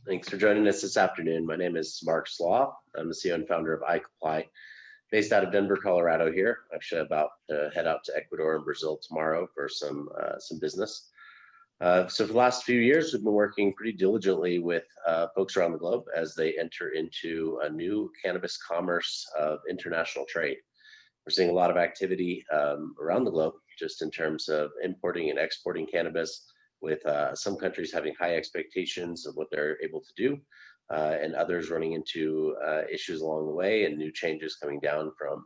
Thanks for joining us this afternoon. My name is Mark Slaugh. I'm the CEO and founder of iComply, based out of Denver, Colorado here. Actually about to head out to Ecuador and Brazil tomorrow for some business. So for the last few years, we've been working pretty diligently with folks around the globe as they enter into a new cannabis commerce of international trade. We're seeing a lot of activity around the globe, just in terms of importing and exporting cannabis, with some countries having high expectations of what they're able to do, and others running into issues along the way, and new changes coming down from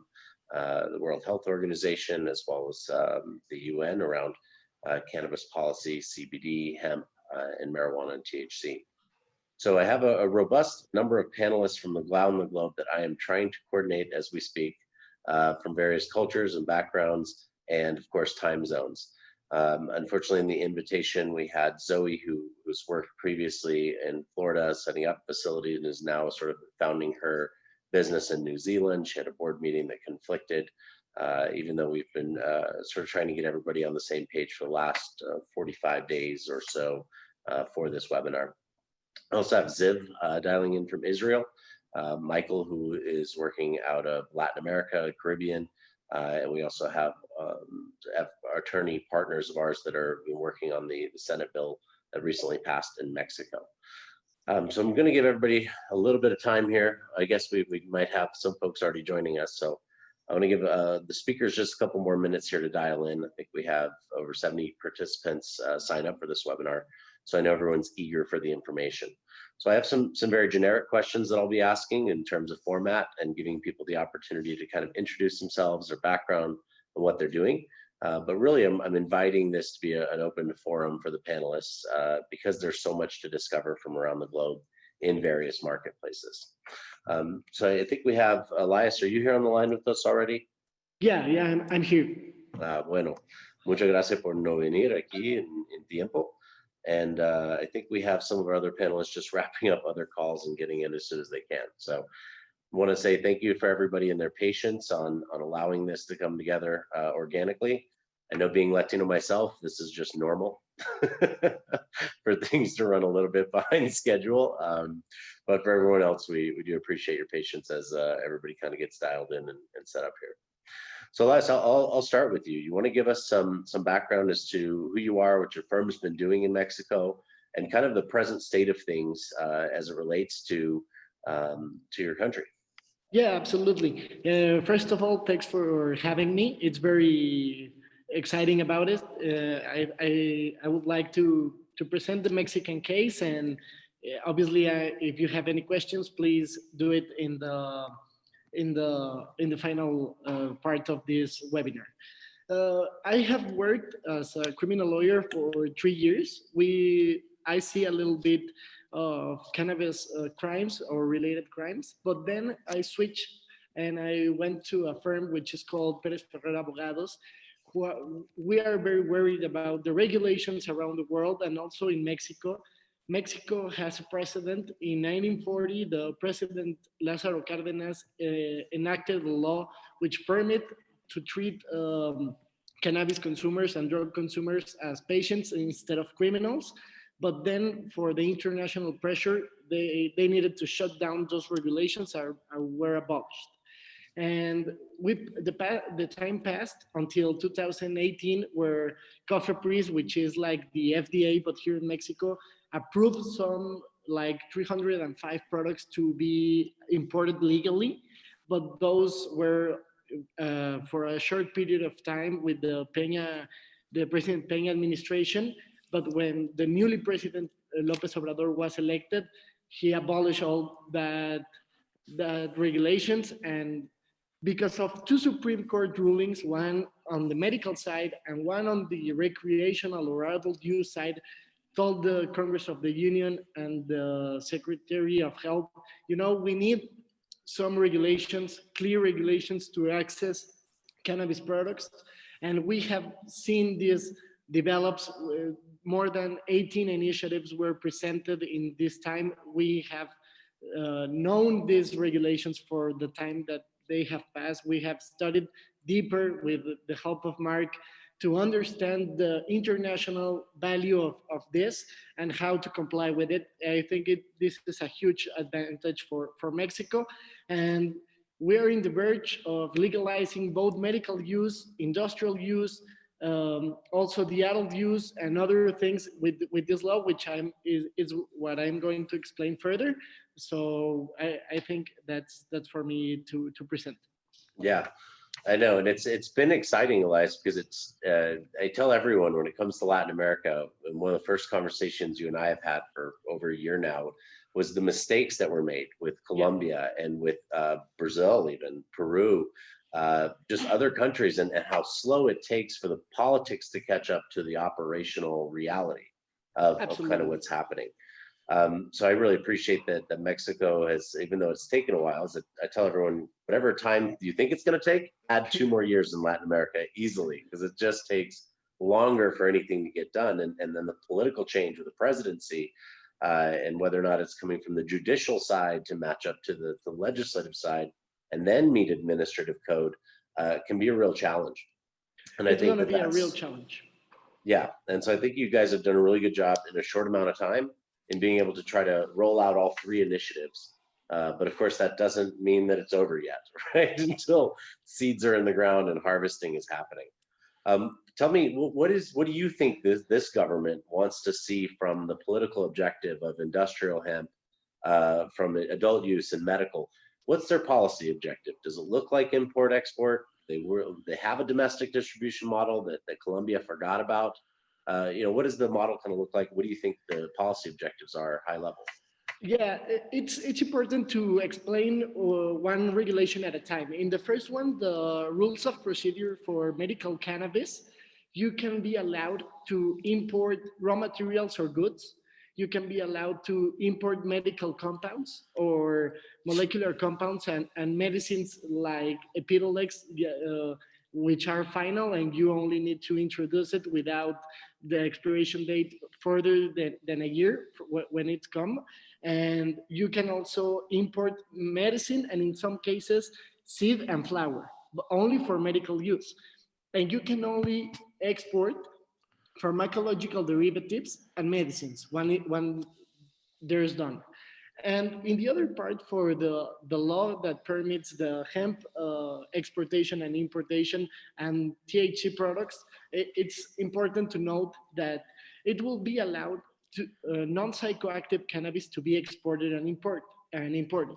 the World Health Organization, as well as the UN around cannabis policy, CBD, hemp, and marijuana and THC. So I have a robust number of panelists from around the globe that I am trying to coordinate as we speak, from various cultures and backgrounds, and of course time zones. Unfortunately, in the invitation, we had Zoe, who's worked previously in Florida, setting up facilities, and is now sort of founding her business in New Zealand. She had a board meeting that conflicted, even though we've been sort of trying to get everybody on the same page for the last 45 days or so for this webinar. I also have Ziv dialing in from Israel, Michael, who is working out of Latin America, Caribbean, and we also have attorney partners of ours that are working on the Senate bill that recently passed in Mexico. So I'm going to give everybody a little bit of time here. I guess we might have some folks already joining us, so I want to give the speakers just a couple more minutes here to dial in. I think we have over 70 participants sign up for this webinar, so I know everyone's eager for the information. So I have some very generic questions that I'll be asking in terms of format, and giving people the opportunity to kind of introduce themselves, their background, and what they're doing. But really, I'm inviting this to be an open forum for the panelists, because there's so much to discover from around the globe in various marketplaces. So I think we have Elías. Are you here on the line with us already? Yeah, I'm here. Bueno, muchas gracias por no venir aquí en tiempo. And I think we have some of our other panelists just wrapping up other calls and getting in as soon as they can. So I want to say thank you for everybody and their patience on allowing this to come together organically. I know, being Latino myself, this is just normal for things to run a little bit behind schedule. But for everyone else, we do appreciate your patience as everybody kind of gets dialed in and set up here. So Elías, I'll start with you. You want to give us some background as to who you are, what your firm's been doing in Mexico, and kind of the present state of things as it relates to your country. Yeah, absolutely. First of all, thanks for having me. It's very exciting about it. I would like to present the Mexican case, and obviously, if you have any questions, please do it in the final part of this webinar. I have worked as a criminal lawyer for 3 years. I see a little bit of cannabis crimes or related crimes, but then I switched and I went to a firm which is called Pérez, Ferrer, Abogados. We are very worried about the regulations around the world, and also in Mexico. Mexico has a precedent. In 1940, the President Lázaro Cárdenas enacted a law which permit to treat cannabis consumers and drug consumers as patients instead of criminals. But then, for the international pressure, they needed to shut down those regulations or were abolished. And the time passed until 2018, where COFEPRIS, which is like the FDA, but here in Mexico, approved some like 305 products to be imported legally, but those were for a short period of time with the President Peña administration. But when the newly President López Obrador was elected, he abolished all that regulations. And because of 2 Supreme Court rulings, one on the medical side and one on the recreational or adult use side, told the Congress of the Union and the Secretary of Health, we need some regulations, clear regulations to access cannabis products. And we have seen this develops. More than 18 initiatives were presented in this time. We have known these regulations for the time that they have passed. We have studied deeper with the help of Mark to understand the international value of this and how to comply with it. I think this is a huge advantage for Mexico. And we're in the verge of legalizing both medical use, industrial use, also the adult use and other things with this law, which is what I'm going to explain further. So I think that's for me to present. Yeah, I know, and it's been exciting, Elias, because it's I tell everyone when it comes to Latin America, and one of the first conversations you and I have had for over a year now was the mistakes that were made with Colombia and with Brazil, even Peru, just other countries, and how slow it takes for the politics to catch up to the operational reality of kind of what's happening. So I really appreciate that Mexico has, even though it's taken a while, as I tell everyone, whatever time you think it's going to take, add 2 more years in Latin America easily, because it just takes longer for anything to get done. And then the political change with the presidency, and whether or not it's coming from the judicial side to match up to the legislative side, and then meet administrative code, can be a real challenge. And it's I think going to be a real challenge. Yeah, and so I think you guys have done a really good job in a short amount of time in being able to try to roll out all 3 initiatives. But of course, that doesn't mean that it's over yet, right? Until seeds are in the ground and harvesting is happening. Tell me, what do you think this government wants to see from the political objective of industrial hemp, from adult use and medical? What's their policy objective? Does it look like import export? They have a domestic distribution model that Colombia forgot about. What does the model kind of look like? What do you think the policy objectives are, high level? Yeah, it's important to explain one regulation at a time. In the first one, the rules of procedure for medical cannabis, you can be allowed to import raw materials or goods. You can be allowed to import medical compounds or molecular compounds and medicines like Epidiolex, which are final, and you only need to introduce it without the expiration date further than a year when it's come. And you can also import medicine and in some cases seed and flower, but only for medical use. And you can only export pharmacological derivatives and medicines when there's done. And in the other part, for the law that permits the hemp exportation and importation and THC products, it's important to note that it will be allowed to non-psychoactive cannabis to be exported and imported.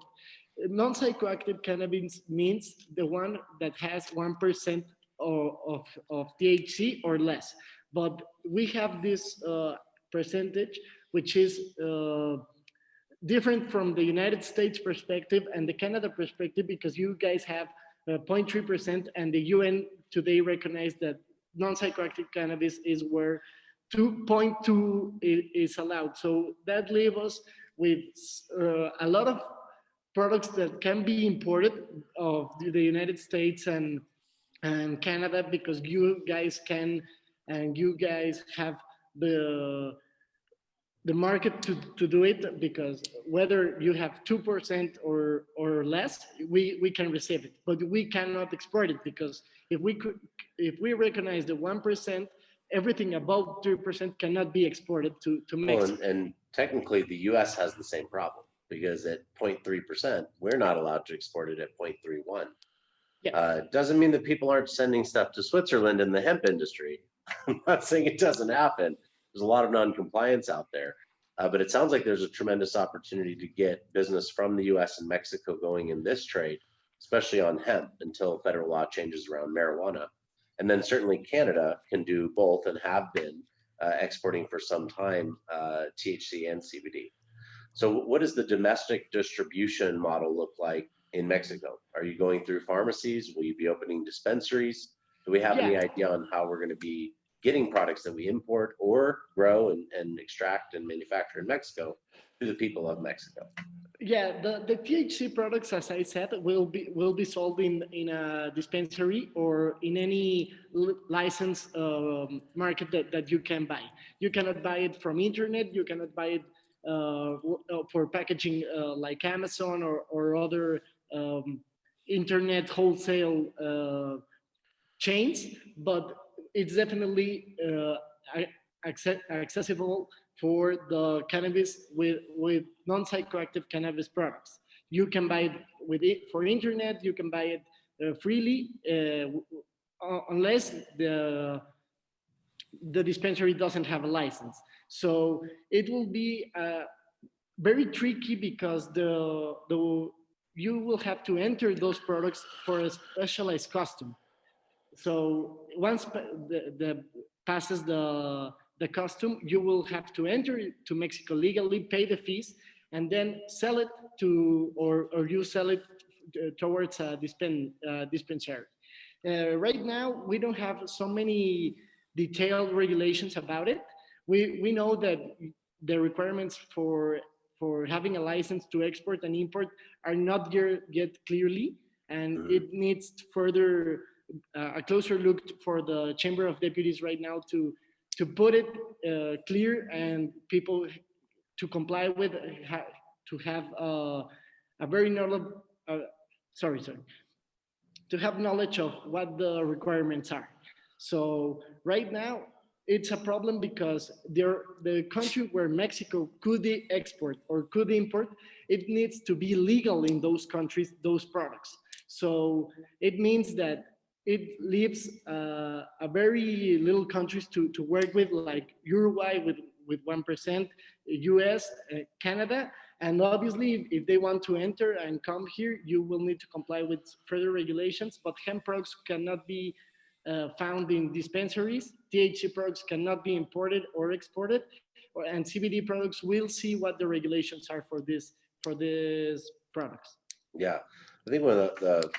Non-psychoactive cannabis means the one that has 1% of THC or less. But we have this percentage, which is different from the United States perspective and the Canada perspective, because you guys have 0.3%, and the UN today recognized that non-psychoactive cannabis is where 2.2 is allowed. So that leaves us with a lot of products that can be imported of the United States and Canada, because you guys can, and you guys have the market to do it, because whether you have 2% or less, we can receive it, but we cannot export it, because if we recognize the 1%, everything above 3% cannot be exported to Mexico. Well, and technically the US has the same problem, because at 0.3%, we're not allowed to export it at 0.31. Yeah. Doesn't mean that people aren't sending stuff to Switzerland in the hemp industry. I'm not saying it doesn't happen. There's a lot of non-compliance out there, but it sounds like there's a tremendous opportunity to get business from the US and Mexico going in this trade, especially on hemp, until federal law changes around marijuana. And then certainly Canada can do both and have been exporting for some time THC and CBD. So what does the domestic distribution model look like in Mexico? Are you going through pharmacies? Will you be opening dispensaries? Do we have any idea on how we're going to be getting products that we import or grow and extract and manufacture in Mexico to the people of Mexico? Yeah, the THC products, as I said, will be sold in a dispensary or in any licensed market that you can buy. You cannot buy it from internet. You cannot buy it for packaging like Amazon or other internet wholesale chains. But it's definitely accessible for the cannabis with non-psychoactive cannabis products. You can buy it with it for internet. You can buy it freely, unless the dispensary doesn't have a license. So it will be very tricky because the you will have to enter those products for a specialized custom. So once the passes the custom, you will have to enter to Mexico legally, pay the fees, and then sell it to, or you sell it towards a dispensary. Right now, we don't have so many detailed regulations about it. We know that the requirements for having a license to export and import are not yet clearly, and it needs further a closer look for the Chamber of Deputies right now to put it clear and people to comply with, to have a very knowledge, sorry, to have knowledge of what the requirements are. So right now, it's a problem because the country where Mexico could export or could import, it needs to be legal in those countries, those products. So it means that it leaves a very little countries to work with, like Uruguay with 1%, US, Canada, and obviously, if they want to enter and come here, you will need to comply with further regulations. But hemp products cannot be found in dispensaries. THC products cannot be imported or exported, and CBD products will see what the regulations are for these products. Yeah, I think one of the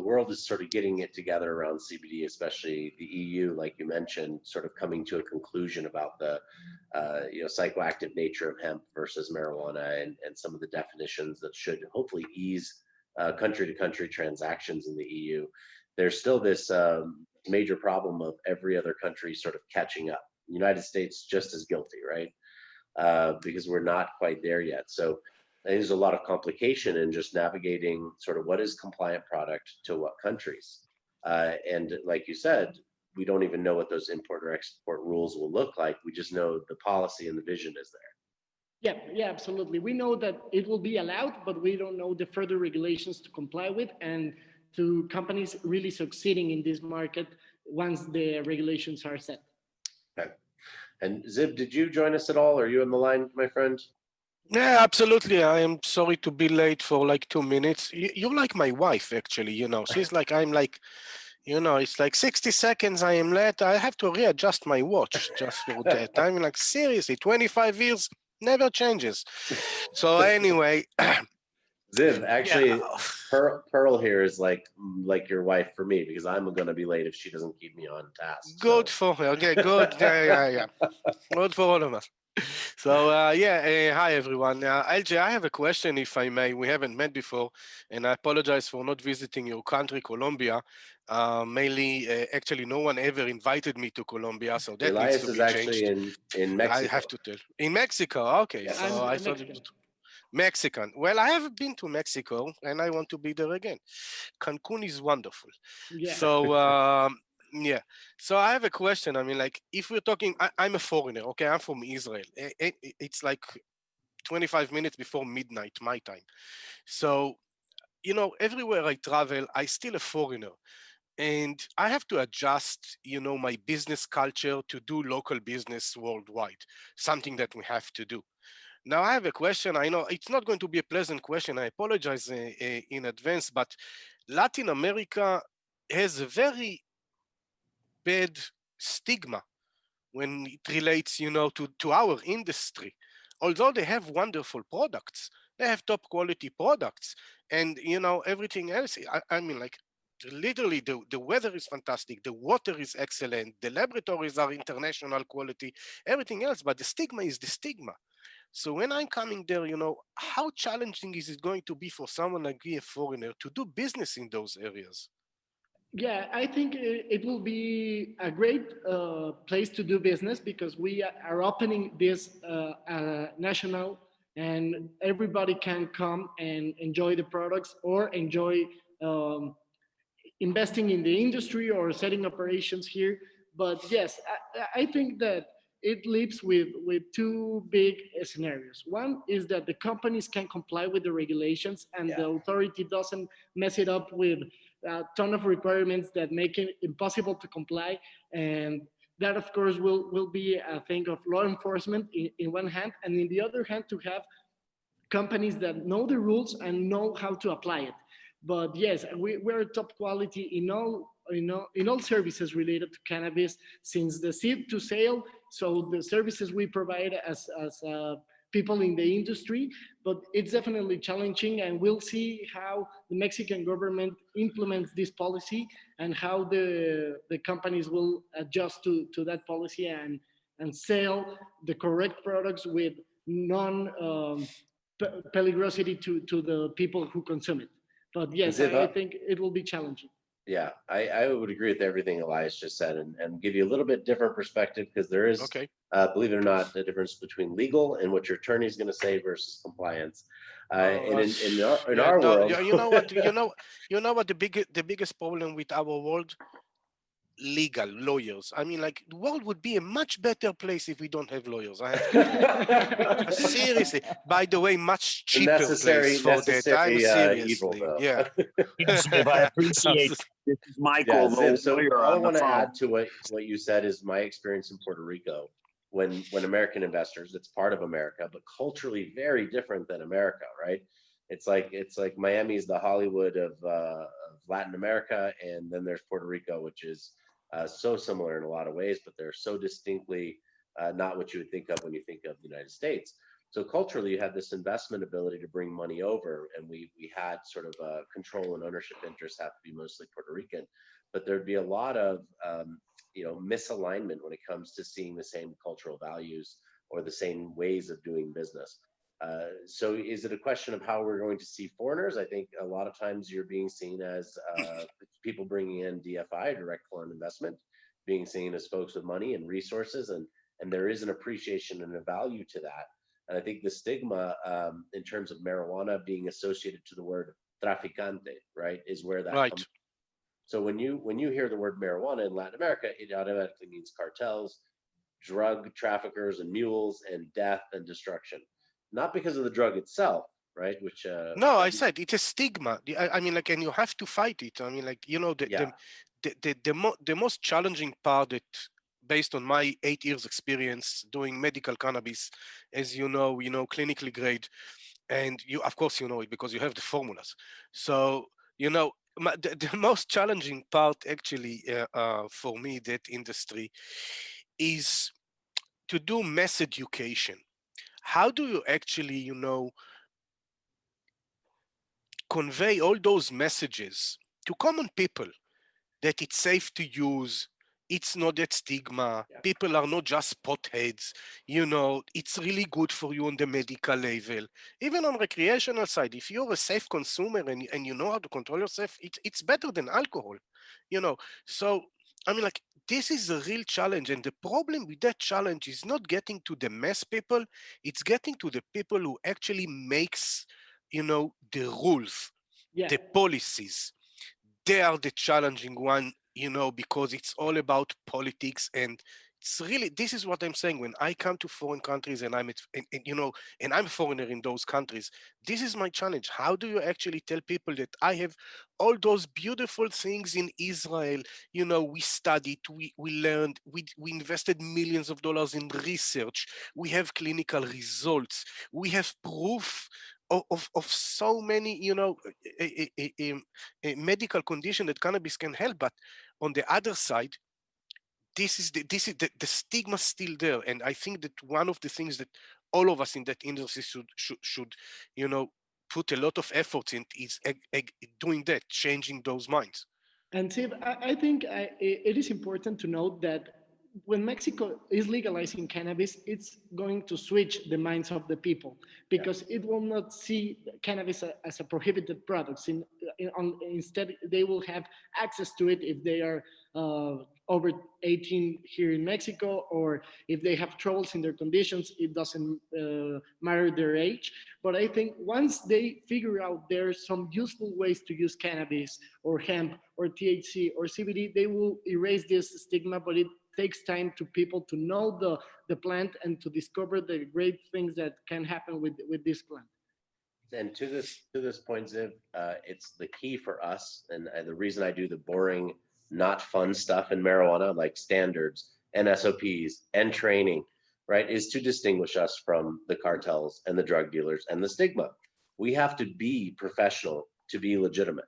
world is sort of getting it together around CBD, especially the EU, like you mentioned, sort of coming to a conclusion about the psychoactive nature of hemp versus marijuana, and some of the definitions that should hopefully ease country to country transactions in the EU. There's still this major problem of every other country sort of catching up. The United States just as guilty, right? Because we're not quite there yet. So there's a lot of complication in just navigating sort of what is compliant product to what countries. And like you said, we don't even know what those import or export rules will look like. We just know the policy and the vision is there. Yeah, absolutely. We know that it will be allowed, but we don't know the further regulations to comply with and to companies really succeeding in this market once the regulations are set. Okay. And Ziv, did you join us at all? Are you on the line, my friend? Yeah, absolutely. I am sorry to be late for like 2 minutes. You're like my wife, actually. She's like, I'm like, it's like 60 seconds I am late. I have to readjust my watch just for that. I'm like, seriously, 25 years never changes. So anyway. Ziv, actually, yeah. Pearl here is like your wife for me, because I'm going to be late if she doesn't keep me on task. Good for her. Okay, good. Yeah. Good for all of us. So hi everyone. LJ, I have a question, if I may. We haven't met before, and I apologize for not visiting your country, Colombia. Mainly, actually, no one ever invited me to Colombia, so that Elias needs to is be actually changed. in Mexico. I have to tell. In Mexico, okay. Yes. So I thought Mexican. Mexican. Well, I have been to Mexico, and I want to be there again. Cancun is wonderful. Yeah. So yeah. So I have a question. I mean, like, if we're talking, I'm a foreigner. Okay, I'm from Israel. It's like 25 minutes before midnight my time. So everywhere I travel, I still a foreigner. And I have to adjust, my business culture to do local business worldwide, something that we have to do. Now, I have a question. I know it's not going to be a pleasant question. I apologize in advance, but Latin America has a very bad stigma when it relates, to our industry. Although they have wonderful products, they have top quality products, and everything else. I mean, like, literally the weather is fantastic, the water is excellent, the laboratories are international quality, everything else, but the stigma is the stigma. So when I'm coming there, how challenging is it going to be for someone like me, a foreigner, to do business in those areas? Yeah, I think it will be a great place to do business because we are opening this national, and everybody can come and enjoy the products or enjoy investing in the industry or setting operations here. But yes, I think that it leaves with two big scenarios. One is that the companies can comply with the regulations and the Yeah. authority doesn't mess it up with a ton of requirements that make it impossible to comply. And that, of course, will be a thing of law enforcement in one hand, and in the other hand, to have companies that know the rules and know how to apply it. But yes, we're top quality in all services related to cannabis, since the seed to sale. So the services we provide as people in the industry, but it's definitely challenging, and we'll see how the Mexican government implements this policy and how the companies will adjust to that policy and sell the correct products with non peligrosity to the people who consume it. But And yes, Ziv, I think it will be challenging. yeah, I would agree with everything Elias just said, and give you a little bit different perspective, because there is, Okay. believe it or not, a difference between legal and what your attorney is going to say versus compliance. Oh, And in yeah, our no, world, you know what, you know what the biggest problem with our world, legal lawyers. I mean, like the world would be a much better place if we don't have lawyers. I have to tell you. Seriously. By the way, much a cheaper place for that. I'm necessary evil, seriously, though. yeah. Yes, Ziv, I appreciate that. This is Yeah, Michael, the Ziv. So lawyer all I on the want to phone. add to what you said is my experience in Puerto Rico. When American investors, it's part of America, but culturally very different than America, right? It's like Miami is the Hollywood of Latin America, and then there's Puerto Rico, which is so similar in a lot of ways, but they're so distinctly not what you would think of when you think of the United States. So culturally, you had this investment ability to bring money over, and we had sort of control and ownership interests have to be mostly Puerto Rican, but there'd be a lot of misalignment when it comes to seeing the same cultural values or the same ways of doing business. So is it a question of how we're going to see foreigners? I think a lot of times you're being seen as people bringing in DFI, direct foreign investment, being seen as folks with money and resources, and there is an appreciation and a value to that. And I think the stigma in terms of marijuana being associated to the word traficante, right, is where that Right. comes. So when you hear the word marijuana in Latin America, it automatically means cartels, drug traffickers, and mules, and death and destruction. Not because of the drug itself, right? Which No, I said it's a stigma. I mean, like, and you have to fight it. I mean, like, yeah, the most challenging part that, based on my 8 years experience doing medical cannabis, as clinically grade, and you, of course, you know it because you have the formulas. So, the most challenging part actually for me, that industry, is to do mass education. How do you actually, convey all those messages to common people that it's safe to use, it's not that stigma, yeah. people are not just potheads, it's really good for you on the medical level. Even on recreational side, if you're a safe consumer and you know how to control yourself, it's better than alcohol, you know. So, I mean, like, this is a real challenge, and the problem with that challenge is not getting to the mass people, it's getting to the people who actually makes, the rules, Yeah. the policies. They are the challenging one, because it's all about politics. And it's really, this is what I'm saying. When I come to foreign countries and and I'm a foreigner in those countries, this is my challenge. How do you actually tell people that I have all those beautiful things in Israel? We studied, we learned, we invested millions of dollars in research, we have clinical results, we have proof of so many, a medical condition that cannabis can help. But on the other side, the stigma still there. And I think that one of the things that all of us in that industry should put a lot of effort in is doing that, changing those minds. And Steve, I think it is important to note that when Mexico is legalizing cannabis, it's going to switch the minds of the people, Yeah. because it will not see cannabis as a prohibited product. Instead, they will have access to it if they are over 18 here in Mexico, or if they have troubles in their conditions, it doesn't matter their age. But I think once they figure out there's some useful ways to use cannabis or hemp or THC or CBD, they will erase this stigma. But takes time to people to know the plant and to discover the great things that can happen with this plant. And to this point, Ziv, it's the key for us, and the reason I do the boring, not fun stuff in marijuana, like standards and SOPs and training, right, is to distinguish us from the cartels and the drug dealers and the stigma. We have to be professional to be legitimate.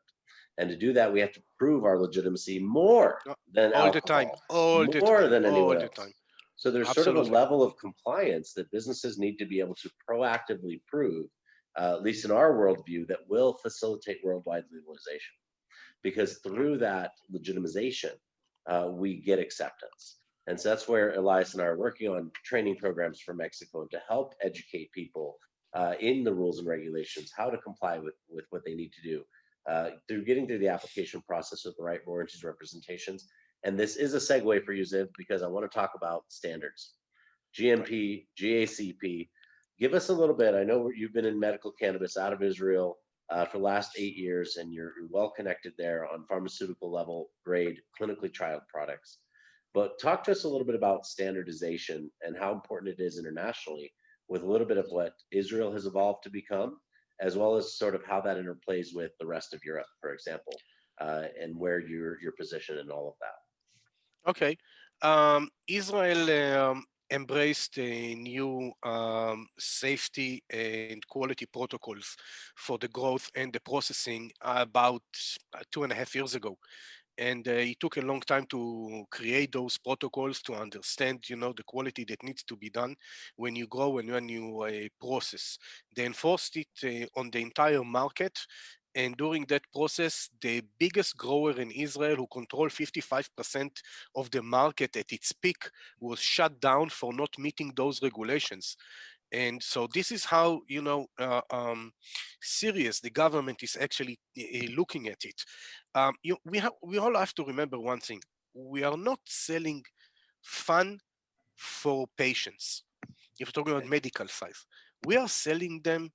And to do that, we have to prove our legitimacy more than all the time, alcohol, all the more time, than anyone all the else. time. So there's sort of a Absolutely. level of compliance that businesses need to be able to proactively prove, at least in our worldview, that will facilitate worldwide legalization. Because through that legitimization, we get acceptance. And so that's where Elías and I are working on training programs for Mexico to help educate people in the rules and regulations, how to comply with what they need to do through getting through the application process with the right warranties representations. And this is a segue for you, Ziv, because I want to talk about standards, GMP, GACP. Give us a little bit. I know you've been in medical cannabis out of Israel for the last 8 years, and you're well connected there on pharmaceutical level grade, clinically trialed products. But talk to us a little bit about standardization and how important it is internationally, with a little bit of what Israel has evolved to become, as well as sort of how that interplays with the rest of Europe, for example, and where your position in all of that. Okay. Israel embraced new safety and quality protocols for the growth and the processing about 2.5 years ago. And it took a long time to create those protocols, to understand, the quality that needs to be done when you grow and when you process. They enforced it on the entire market. And during that process, the biggest grower in Israel, who controlled 55% of the market at its peak, was shut down for not meeting those regulations. And so this is how, serious the government is actually looking at it. We all have to remember one thing. We are not selling fun for patients. If we're talking about medical size, we are selling them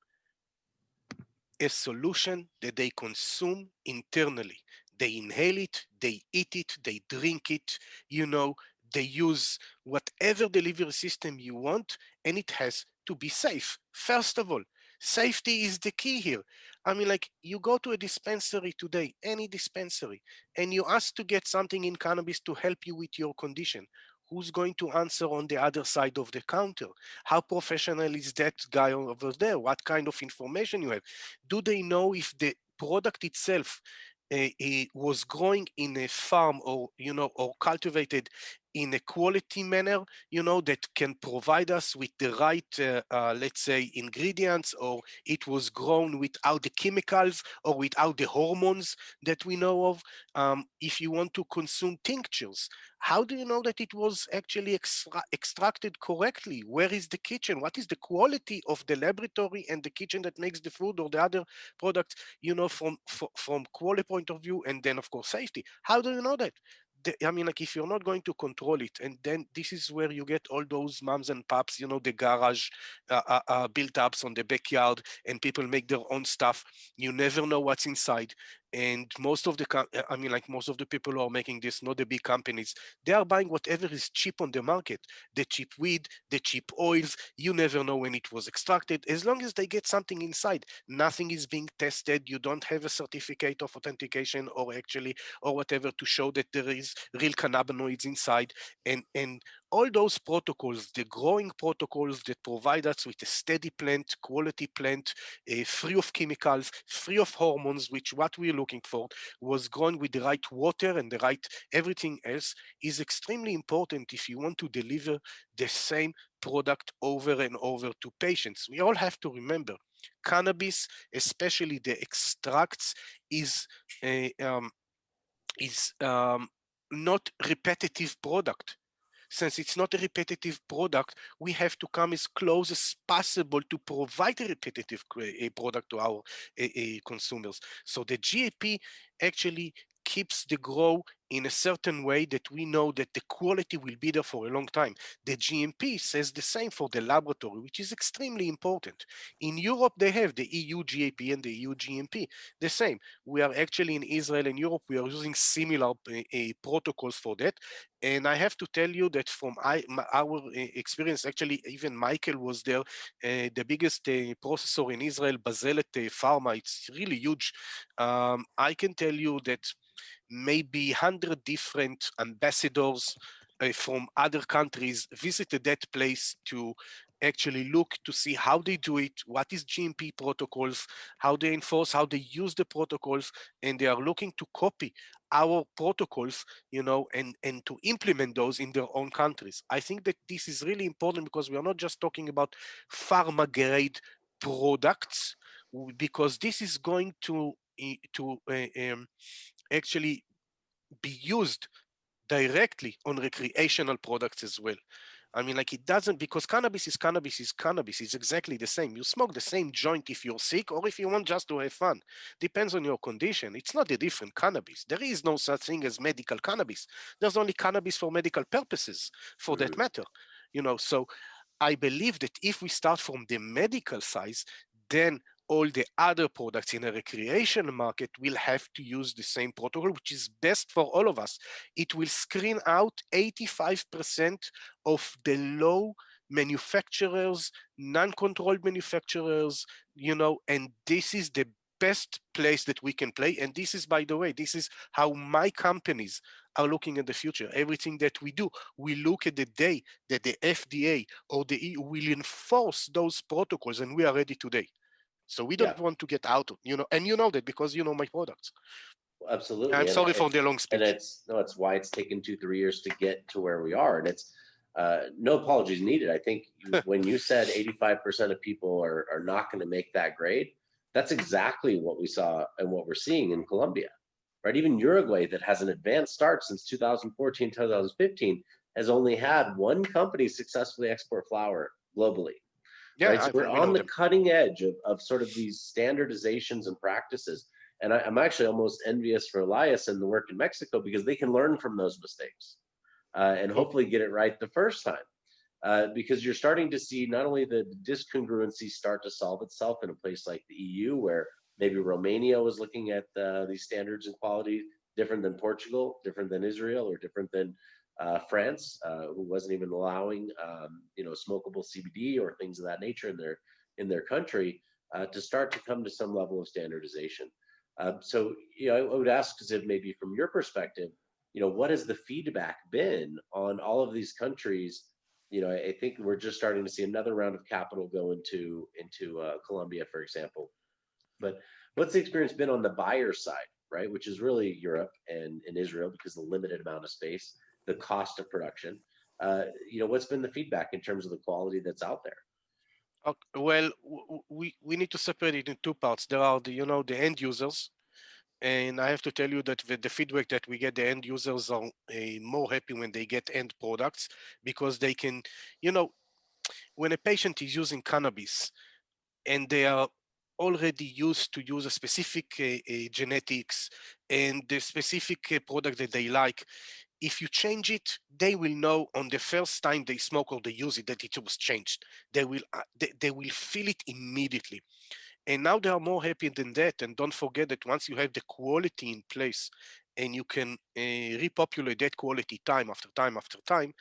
a solution that they consume internally. They inhale it, they eat it, they drink it, they use whatever delivery system you want, and it has to be safe. First of all, safety is the key here. I mean, like, you go to a dispensary today, any dispensary, and you ask to get something in cannabis to help you with your condition. Who's going to answer on the other side of the counter? How professional is that guy over there? What kind of information you have? Do they know if the product itself was growing in a farm, or or cultivated in a quality manner, that can provide us with the right, let's say, ingredients, or it was grown without the chemicals or without the hormones that we know of? If you want to consume tinctures, how do you know that it was actually extracted correctly? Where is the kitchen? What is the quality of the laboratory and the kitchen that makes the food or the other product, from quality point of view, and then of course safety? How do you know that? I mean, like, if you're not going to control it, and then this is where you get all those moms and pops, the garage built ups on the backyard, and people make their own stuff. You never know what's inside. And most of the people who are making this, not the big companies, they are buying whatever is cheap on the market. The cheap weed, the cheap oils. You never know when it was extracted. As long as they get something inside, nothing is being tested. You don't have a certificate of authentication or whatever to show that there is real cannabinoids inside. And all those protocols, the growing protocols that provide us with a steady plant, quality plant, free of chemicals, free of hormones, which what we're looking for, was grown with the right water and the right everything else, is extremely important if you want to deliver the same product over and over to patients. We all have to remember, cannabis, especially the extracts, is not repetitive product. Since it's not a repetitive product, we have to come as close as possible to provide a repetitive product to our consumers. So the GAP actually keeps the grow in a certain way that we know that the quality will be there for a long time. The GMP says the same for the laboratory, which is extremely important. In Europe, they have the EU GAP and the EU GMP, the same. We are actually in Israel and Europe, we are using similar protocols for that. And I have to tell you that from our experience, actually, even Michael was there, the biggest processor in Israel, Bazelet Pharma, it's really huge. I can tell you that maybe 100 different ambassadors from other countries visited that place to actually look to see how they do it, what is GMP protocols, how they enforce, how they use the protocols, and they are looking to copy our protocols, you know, and to implement those in their own countries. I think that this is really important because we are not just talking about pharma grade products, because this is going to actually be used directly on recreational products as well. I mean, like, it doesn't, because cannabis is cannabis is cannabis. It's exactly the same. You smoke the same joint if you're sick or if you want just to have fun. Depends on your condition. It's not a different cannabis. There is no such thing as medical cannabis. There's only cannabis for medical purposes, for that matter. You know, so I believe that if we start from the medical size, then all the other products in a recreational market will have to use the same protocol, which is best for all of us. It will screen out 85% of the low manufacturers, non-controlled manufacturers, you know, and this is the best place that we can play. And this is, by the way, this is how my companies are looking at the future. Everything that we do, we look at the day that the FDA or the EU will enforce those protocols, and we are ready today. So we don't want to get out of, you know, and you know that because you know my products. Absolutely. I'm sorry for the long speech. And it's why it's taken 2-3 years to get to where we are. And it's no apologies needed. I think when you said 85% of people are not going to make that grade, that's exactly what we saw and what we're seeing in Colombia, right? Even Uruguay, that has an advanced start since 2014, 2015, has only had one company successfully export flower globally. Yeah, right? So we're on the cutting edge of sort of these standardizations and practices. And I'm actually almost envious for Elias and the work in Mexico, because they can learn from those mistakes and hopefully get it right the first time. Because you're starting to see not only the discongruency start to solve itself in a place like the EU, where maybe Romania was looking at these standards and quality different than Portugal, different than Israel, or different than France, who wasn't even allowing smokable CBD or things of that nature in their country, to start to come to some level of standardization. So I would ask, Ziv, maybe from your perspective, what has the feedback been on all of these countries? I think we're just starting to see another round of capital go into Colombia, for example. But what's the experience been on the buyer side, right? Which is really Europe and Israel, because of the limited amount of space, the cost of production. What's been the feedback in terms of the quality that's out there? Well, we need to separate it in two parts. There are the end users, and I have to tell you that the feedback that we get, the end users are more happy when they get end products, because they can, when a patient is using cannabis and they are already used to use a specific genetics and the specific product that they like, if you change it, they will know on the first time they smoke or they use it that it was changed. They will feel it immediately. And now they are more happy than that. And don't forget that once you have the quality in place and you can repopulate that quality time after time after time,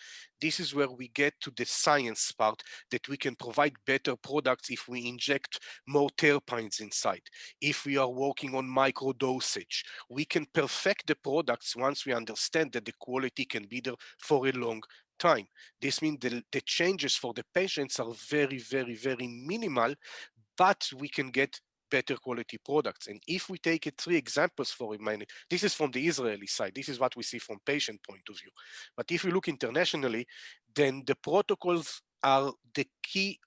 this is where we get to the science part, that we can provide better products if we inject more terpenes inside. If we are working on micro dosage, we can perfect the products once we understand that the quality can be there for a long time. This means the changes for the patients are very, very, very minimal, but we can get better quality products. And if we take 3 examples for a minute, this is from the Israeli side, this is what we see from patient point of view. But if we look internationally, then the protocols are the key,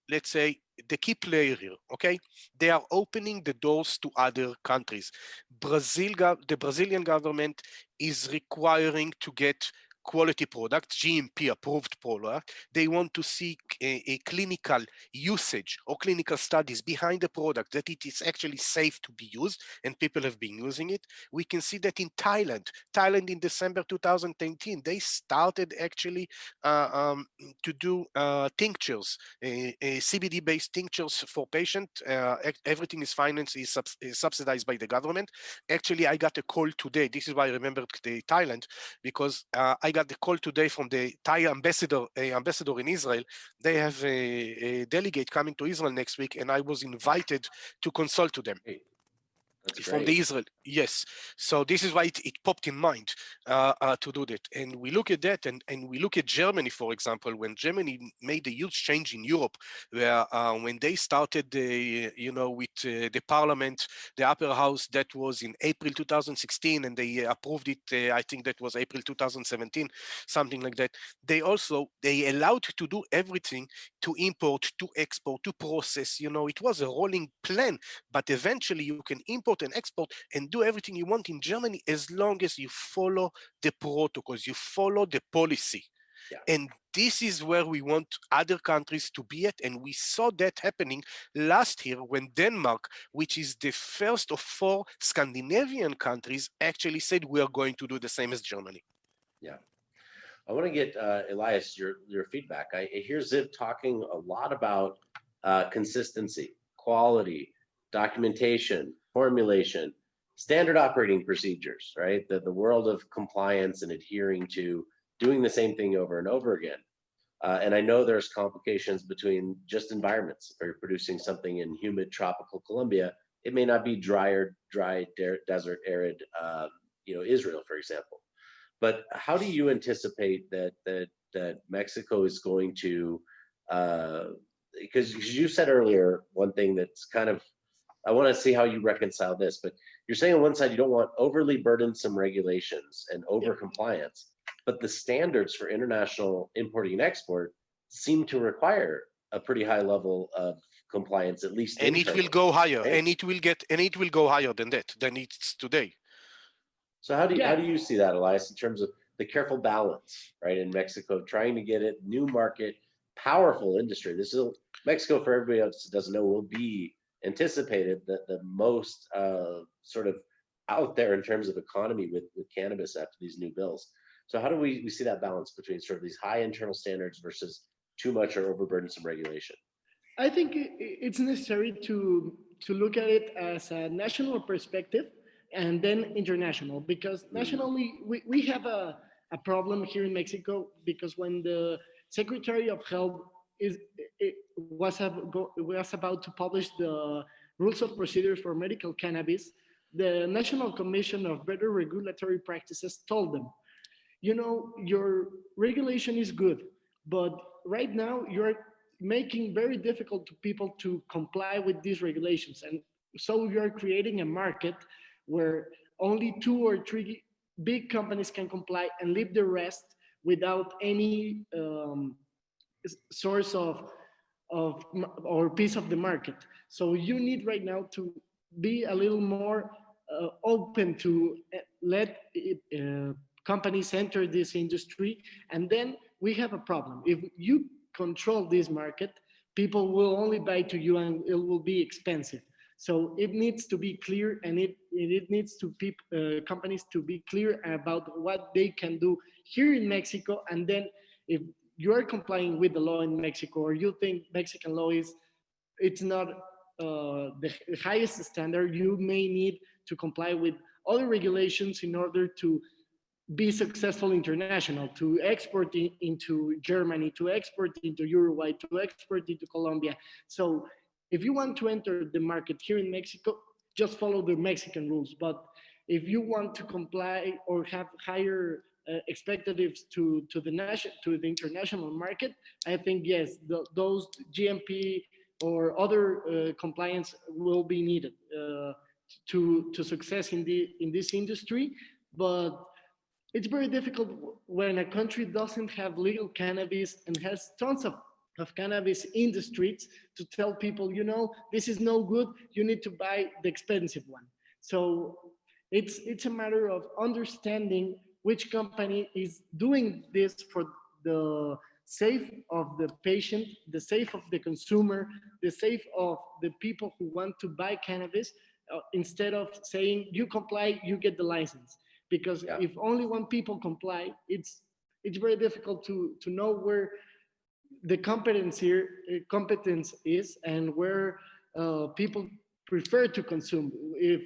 let's say, the key player here, okay? They are opening the doors to other countries. The Brazilian government is requiring to get quality product, GMP approved product. They want to see a clinical usage or clinical studies behind the product, that it is actually safe to be used and people have been using it. We can see that in Thailand in December 2018, they started actually to do tinctures, CBD-based tinctures for patients. Everything is financed, is subsidized by the government. Actually, I got a call today. This is why I remembered the Thailand, because I got the call today from the Thai ambassador in Israel. They have a delegate coming to Israel next week, and I was invited to consult to them. That's From the Israel, yes. So this is why it popped in mind to do that. And we look at that, and we look at Germany, for example, when Germany made a huge change in Europe, where when they started, with the parliament, the upper house, that was in April 2016, and they approved it, I think that was April 2017, something like that. They allowed to do everything, to import, to export, to process. It was a rolling plan, but eventually you can import and export and do everything you want in Germany as long as you follow the protocols, you follow the policy. Yeah. And this is where we want other countries to be at. And we saw that happening last year when Denmark, which is the first of 4 Scandinavian countries, actually said we are going to do the same as Germany. Yeah. I want to get, Elias, your feedback. I hear Ziv talking a lot about consistency, quality, documentation, formulation, standard operating procedures, right? The world of compliance and adhering to doing the same thing over and over again. And I know there's complications between just environments. If you're producing something in humid tropical Colombia, it may not be dry, desert, arid, Israel, for example. But how do you anticipate that Mexico is going to, because you said earlier, one thing that's kind of, I want to see how you reconcile this, but you're saying on one side, you don't want overly burdensome regulations and over compliance, but the standards for international importing and export seem to require a pretty high level of compliance, at least. And internally, it will go higher, right? and it will go higher than it's today. So how do you see that, Elias, in terms of the careful balance, right, in Mexico, trying to get it, new market, powerful industry. This is Mexico, for everybody else that doesn't know, will be anticipated that the most sort of out there in terms of economy with cannabis after these new bills. So how do we see that balance between sort of these high internal standards versus too much or overburdensome regulation? I think it's necessary to look at it as a national perspective and then international, because nationally we have a problem here in Mexico, because when the Secretary of Health was about to publish the rules of procedures for medical cannabis, the National Commission of Better Regulatory Practices told them, your regulation is good, but right now you're making very difficult to people to comply with these regulations. And so you're creating a market where only 2 or 3 big companies can comply and leave the rest without any source of or piece of the market. So you need right now to be a little more open to let companies enter this industry, and then we have a problem. If you control this market, people will only buy to you and it will be expensive. So it needs to be clear, and it needs to be companies to be clear about what they can do here in Mexico. And then if you are complying with the law in Mexico, or you think Mexican law it's not the highest standard, you may need to comply with other regulations in order to be successful international, to export into Germany, to export into Uruguay, to export into Colombia. So if you want to enter the market here in Mexico, just follow the Mexican rules. But if you want to comply or have higher expectations to the international market, I think yes, those GMP or other compliance will be needed to success in this industry. But it's very difficult when a country doesn't have legal cannabis and has tons of cannabis in the streets to tell people, this is no good, you need to buy the expensive one. So it's a matter of understanding which company is doing this for the safe of the patient, the safe of the consumer, the safe of the people who want to buy cannabis, instead of saying you comply, you get the license. Because Yeah. if only one people comply, it's very difficult to know where the competence is, and where people prefer to consume. If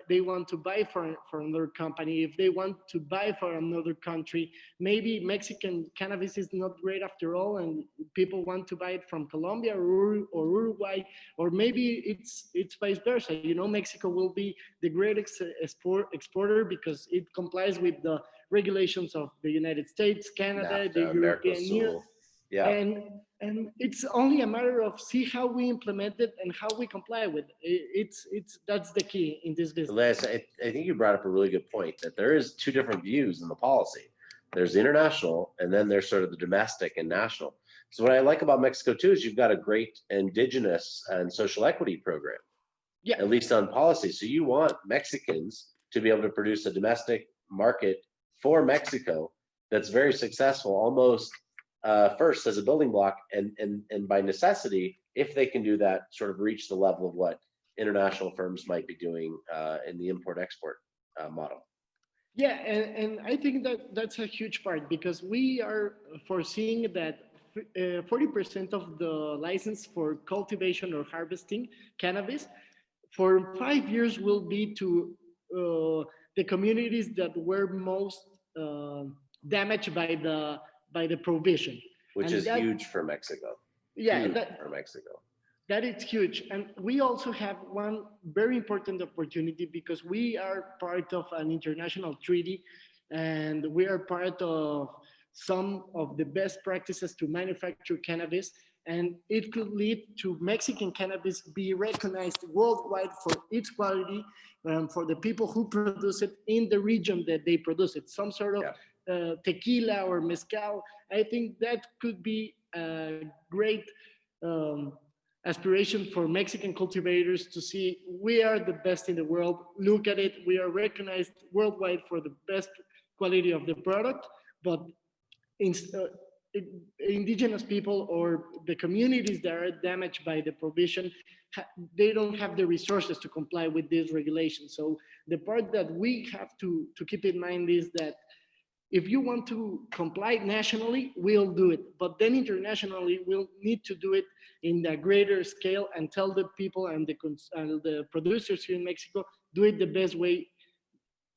they want to buy for another company, if they want to buy for another country, maybe Mexican cannabis is not great after all, and people want to buy it from Colombia or Uruguay, or maybe it's vice versa. Mexico will be the great exporter because it complies with the regulations of the United States, Canada, NAFTA, the European Union. Mercosur. Yeah. And it's only a matter of see how we implement it and how we comply with it. That's the key in this business. Elias, I think you brought up a really good point, that there is two different views in the policy. There's the international, and then there's sort of the domestic and national. So what I like about Mexico too is you've got a great indigenous and social equity program, Yeah. at least on policy. So you want Mexicans to be able to produce a domestic market for Mexico that's very successful, almost first as a building block, and by necessity, if they can do that, sort of reach the level of what international firms might be doing in the import-export model. Yeah, and I think that's a huge part, because we are foreseeing that 40% of the license for cultivation or harvesting cannabis for 5 years will be to the communities that were most damaged by the prohibition. Which And is that- huge for Mexico. Yeah, Huge for Mexico. that is huge. And we also have one very important opportunity, because we are part of an international treaty, and we are part of some of the best practices to manufacture cannabis. And it could lead to Mexican cannabis be recognized worldwide for its quality, for the people who produce it in the region that they produce it. Some sort of tequila or mezcal. I think that could be a great aspiration for Mexican cultivators to see we are the best in the world. Look at it. We are recognized worldwide for the best quality of the product, but indigenous people or the communities that are damaged by the prohibition, they don't have the resources to comply with these regulations. So the part that we have to keep in mind is that if you want to comply nationally, we'll do it. But then internationally, we'll need to do it in a greater scale and tell the people and the producers here in Mexico, do it the best way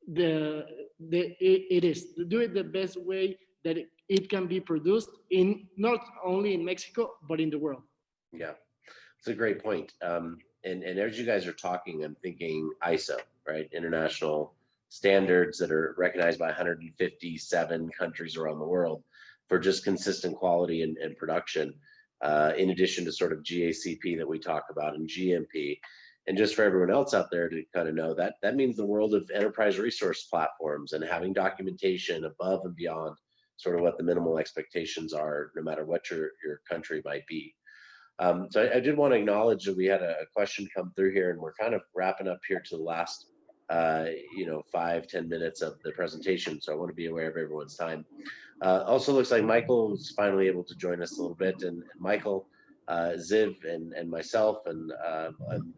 it is. Do it the best way that it can be produced, in not only in Mexico, but in the world. Yeah, it's a great point. And as you guys are talking, I'm thinking ISO, right? International standards that are recognized by 157 countries around the world for just consistent quality and production, in addition to sort of GACP that we talk about and GMP. And just for everyone else out there to kind of know that, that means the world of enterprise resource platforms and having documentation above and beyond sort of what the minimal expectations are, no matter what your country might be. So I did want to acknowledge that we had a question come through here, and we're kind of wrapping up here to the last 5-10 minutes of the presentation. So I want to be aware of everyone's time. Also looks like Michael was finally able to join us a little bit, and Michael, Ziv, and myself, and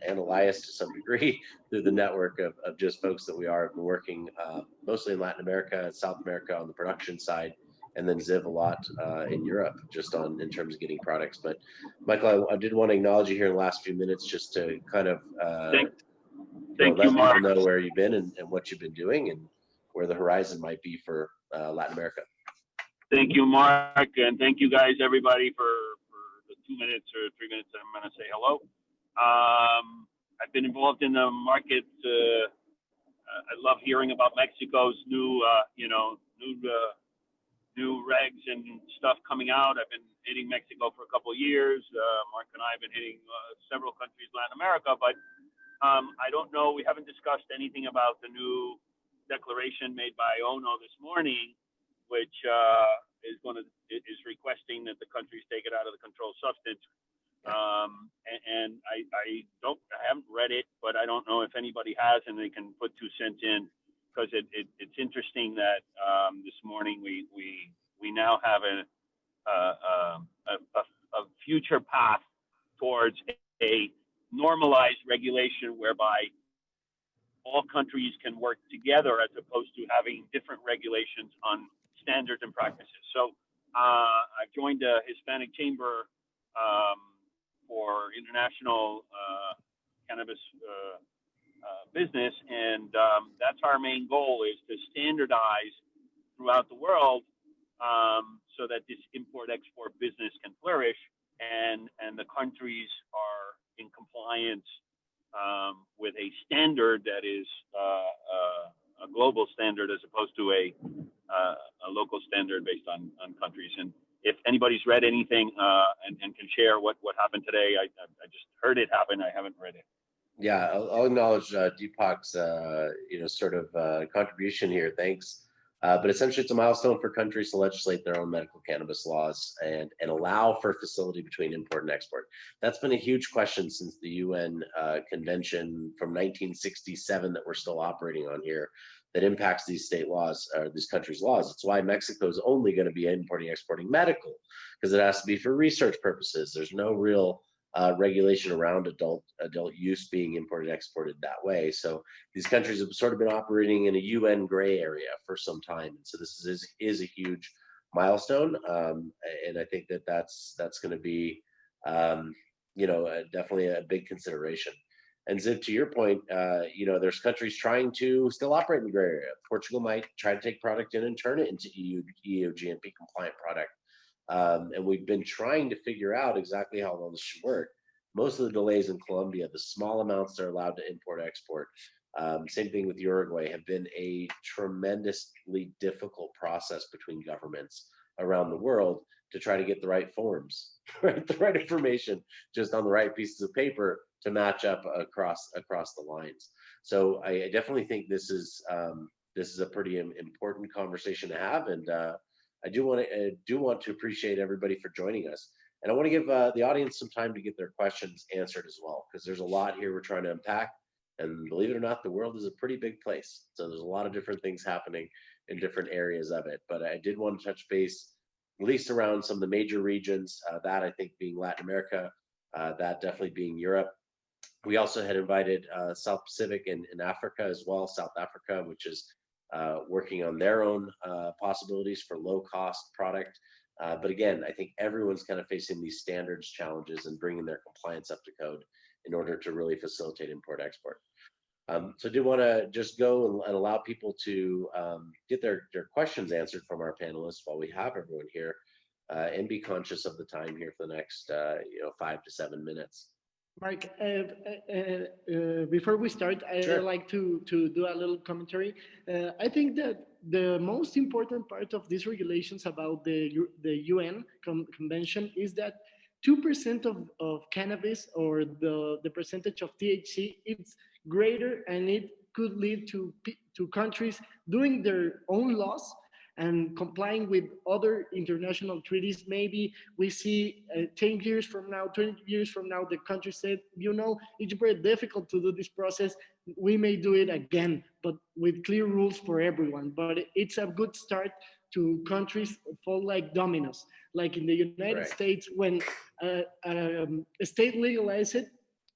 Elias to some degree through the network of just folks that we are working mostly in Latin America, South America on the production side, and then Ziv a lot in Europe, just in terms of getting products. But Michael, I did want to acknowledge you here in the last few minutes, just to kind of Thank let you, people Mark. know where you've been and what you've been doing and where the horizon might be for Latin America. Thank you, Mark, and thank you guys, everybody, for the 2 minutes or 3 minutes I'm going to say hello. I've been involved in the market. I love hearing about Mexico's new regs and stuff coming out. I've been hitting Mexico for a couple of years. Mark and I have been hitting several countries in Latin America, but I don't know. We haven't discussed anything about the new declaration made by ONO this morning, which is requesting that the countries take it out of the controlled substance. And I haven't read it, but I don't know if anybody has, and they can put 2 cents in. because it's interesting that this morning we now have a future path towards a normalized regulation whereby all countries can work together as opposed to having different regulations on standards and practices. So I've joined a Hispanic chamber for international cannabis business, and that's our main goal, is to standardize throughout the world so that this import-export business can flourish, and the countries are in compliance with a standard that is a global standard as opposed to a local standard based on countries. And if anybody's read anything and can share what happened today, I just heard it happen. I haven't read it. Yeah, I'll acknowledge Deepak's sort of contribution here. Thanks. But essentially, it's a milestone for countries to legislate their own medical cannabis laws and allow for facility between import and export. That's been a huge question since the UN convention from 1967 that we're still operating on here, that impacts these state laws or these countries' laws. It's why Mexico is only going to be importing, exporting medical, because it has to be for research purposes. There's no real regulation around adult use being imported, exported that way. So these countries have sort of been operating in a UN gray area for some time. And so this is a huge milestone. And I think that's going to be, definitely a big consideration. And Ziv, to your point, there's countries trying to still operate in the gray area. Portugal might try to take product in and turn it into EU GMP compliant product. And we've been trying to figure out exactly how all this should work. Most of the delays in Colombia, the small amounts they're allowed to import, export, same thing with Uruguay, have been a tremendously difficult process between governments around the world to try to get the right forms, right? The right information just on the right pieces of paper to match up across the lines. So I definitely think this is a pretty important conversation to have, and I do want to appreciate everybody for joining us, and I want to give the audience some time to get their questions answered as well, because there's a lot here we're trying to unpack, and believe it or not, the world is a pretty big place, so there's a lot of different things happening in different areas of it. But I did want to touch base at least around some of the major regions, that I think being Latin America, that definitely being Europe. We also had invited South Pacific and Africa as well, South Africa, which is working on their own possibilities for low-cost product. But again, I think everyone's kind of facing these standards challenges and bringing their compliance up to code in order to really facilitate import-export. So I do want to just go and allow people to get their questions answered from our panelists while we have everyone here, and be conscious of the time here for the next 5 to 7 minutes. Mark, before we start, I'd like to do a little commentary. I think that the most important part of these regulations about the UN convention is that 2% of cannabis, or the percentage of THC, it's greater, and it could lead to countries doing their own laws and complying with other international treaties. Maybe we see 10 years from now, 20 years from now, the country said, it's very difficult to do this process. We may do it again, but with clear rules for everyone. But it's a good start to countries fall like dominoes. Like in the United States, when a state legalized it,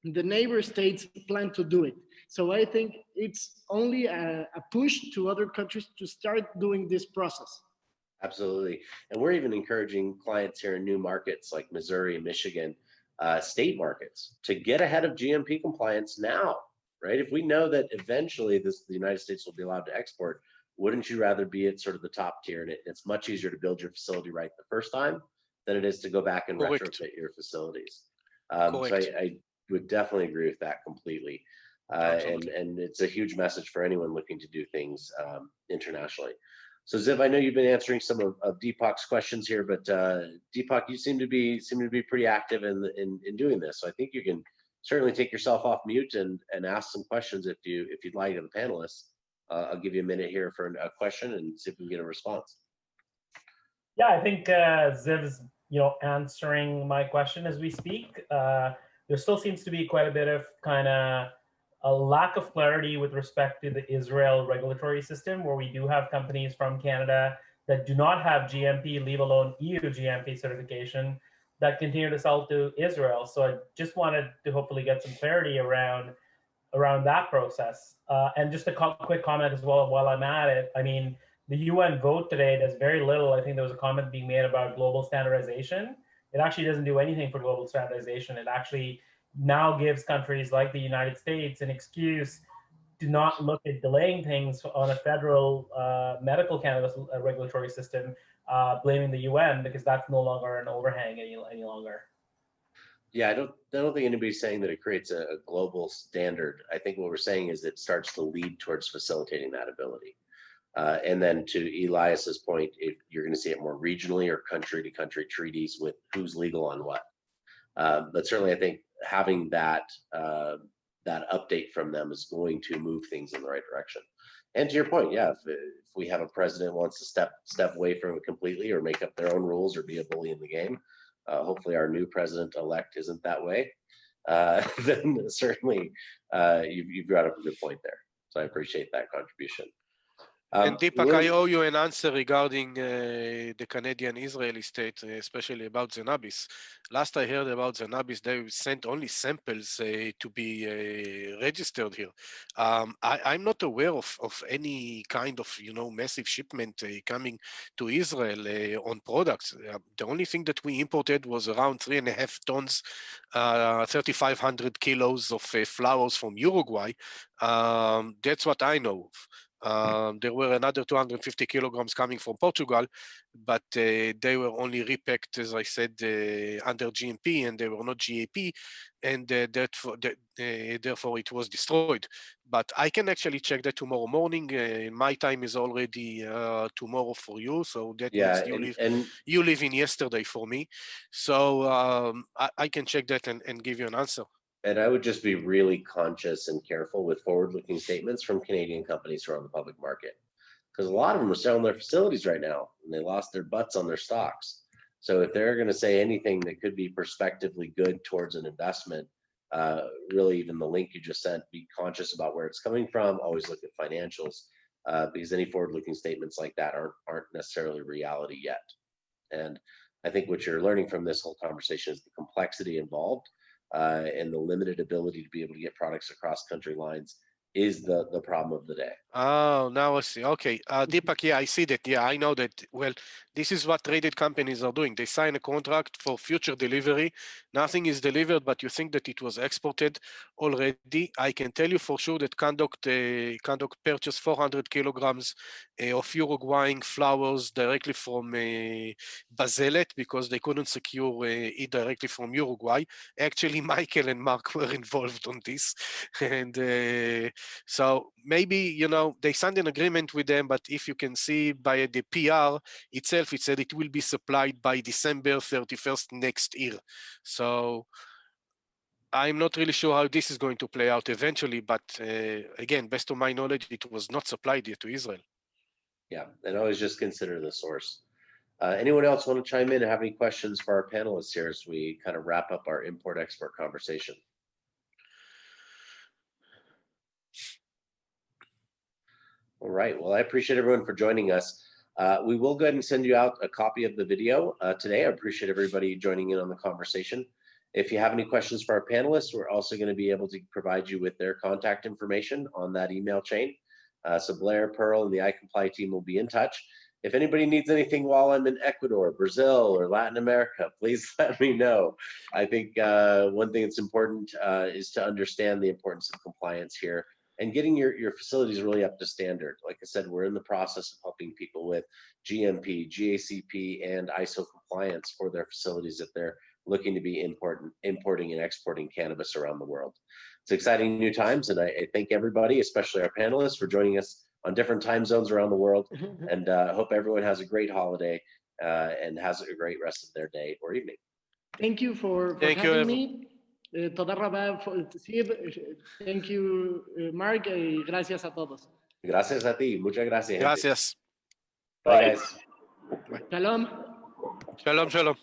the neighbor states plan to do it. So I think it's only a push to other countries to start doing this process. Absolutely. And we're even encouraging clients here in new markets like Missouri and Michigan, state markets, to get ahead of GMP compliance now, right? If we know that eventually the United States will be allowed to export, wouldn't you rather be at sort of the top tier? And it's much easier to build your facility right the first time than it is to go back and retrofit your facilities. So I would definitely agree with that completely. And it's a huge message for anyone looking to do things internationally. So Ziv, I know you've been answering some of Deepak's questions here, but Deepak, you seem to be pretty active in doing this. So I think you can certainly take yourself off mute and ask some questions if you'd like of the panelists. I'll give you a minute here for a question and see if we can get a response. Yeah, I think Ziv's answering my question as we speak. There still seems to be quite a bit of kind of a lack of clarity with respect to the Israel regulatory system, where we do have companies from Canada that do not have GMP, leave alone EU GMP certification, that continue to sell to Israel. So I just wanted to hopefully get some clarity around that process. And just a quick comment as well while I'm at it. I mean, the UN vote today does very little. I think there was a comment being made about global standardization. It actually doesn't do anything for global standardization. It actually now gives countries like the United States an excuse to not look at delaying things on a federal medical cannabis regulatory system, blaming the UN, because that's no longer an overhang any longer. Yeah, I don't think anybody's saying that it creates a global standard. I think what we're saying is it starts to lead towards facilitating that ability. And then to Elias's point, if you're going to see it more regionally or country to country treaties with who's legal on what. But certainly, I think having that update from them is going to move things in the right direction. And to your point, yeah, if we have a president who wants to step away from it completely or make up their own rules or be a bully in the game, hopefully our new president-elect isn't that way, then certainly you've got a good point there. So I appreciate that contribution. And Deepak, I owe you an answer regarding the Canadian-Israeli state, especially about Cannabis. Last I heard about Cannabis, they sent only samples to be registered here. I'm not aware of any kind of, massive shipment coming to Israel on products. The only thing that we imported was around 3.5 tons, 3,500 kilos of flowers from Uruguay. That's what I know of. There were another 250 kilograms coming from Portugal, but they were only repacked, as I said, under GMP, and they were not GAP, and therefore it was destroyed. But I can actually check that tomorrow morning. My time is already tomorrow for you, so that means you live in yesterday for me. So I can check that and give you an answer. And I would just be really conscious and careful with forward-looking statements from Canadian companies who are on the public market, because a lot of them are selling their facilities right now, and they lost their butts on their stocks. So if they're going to say anything that could be prospectively good towards an investment, really even the link you just sent, be conscious about where it's coming from. Always look at financials, because any forward-looking statements like that aren't necessarily reality yet. And I think what you're learning from this whole conversation is the complexity involved. And the limited ability to be able to get products across country lines is the problem of the day. Oh, now I see. Okay. Deepak, yeah, I see that. Yeah, I know that. Well, this is what traded companies are doing. They sign a contract for future delivery. Nothing is delivered, but you think that it was exported already. I can tell you for sure that Conduct purchased 400 kilograms of Uruguayan flowers directly from Bazelet because they couldn't secure it directly from Uruguay. Actually, Michael and Mark were involved on this. And so maybe, they signed an agreement with them, but if you can see by the PR itself, it said it will be supplied by December 31st next year. So I'm not really sure how this is going to play out eventually, but again, best of my knowledge, it was not supplied yet to Israel. Yeah, and always just consider the source. Anyone else want to chime in and have any questions for our panelists here as we kind of wrap up our import-export conversation? All right, well, I appreciate everyone for joining us. We will go ahead and send you out a copy of the video today. I appreciate everybody joining in on the conversation. If you have any questions for our panelists, we're also going to be able to provide you with their contact information on that email chain. So Blair, Pearl, and the iComply team will be in touch. If anybody needs anything while I'm in Ecuador, Brazil, or Latin America, please let me know. I think one thing that's important is to understand the importance of compliance here and getting your facilities really up to standard. Like I said, we're in the process of helping people with GMP, GACP, and ISO compliance for their facilities that they're looking to be importing and exporting cannabis around the world. It's exciting new times, and I thank everybody, especially our panelists, for joining us on different time zones around the world. And hope everyone has a great holiday and has a great rest of their day or evening. Thank you for having me. Toda Rabá, Ziv, thank you, Mark, y gracias a todos. Gracias a ti, muchas gracias. Gracias. Bye, guys. Shalom. Shalom, shalom.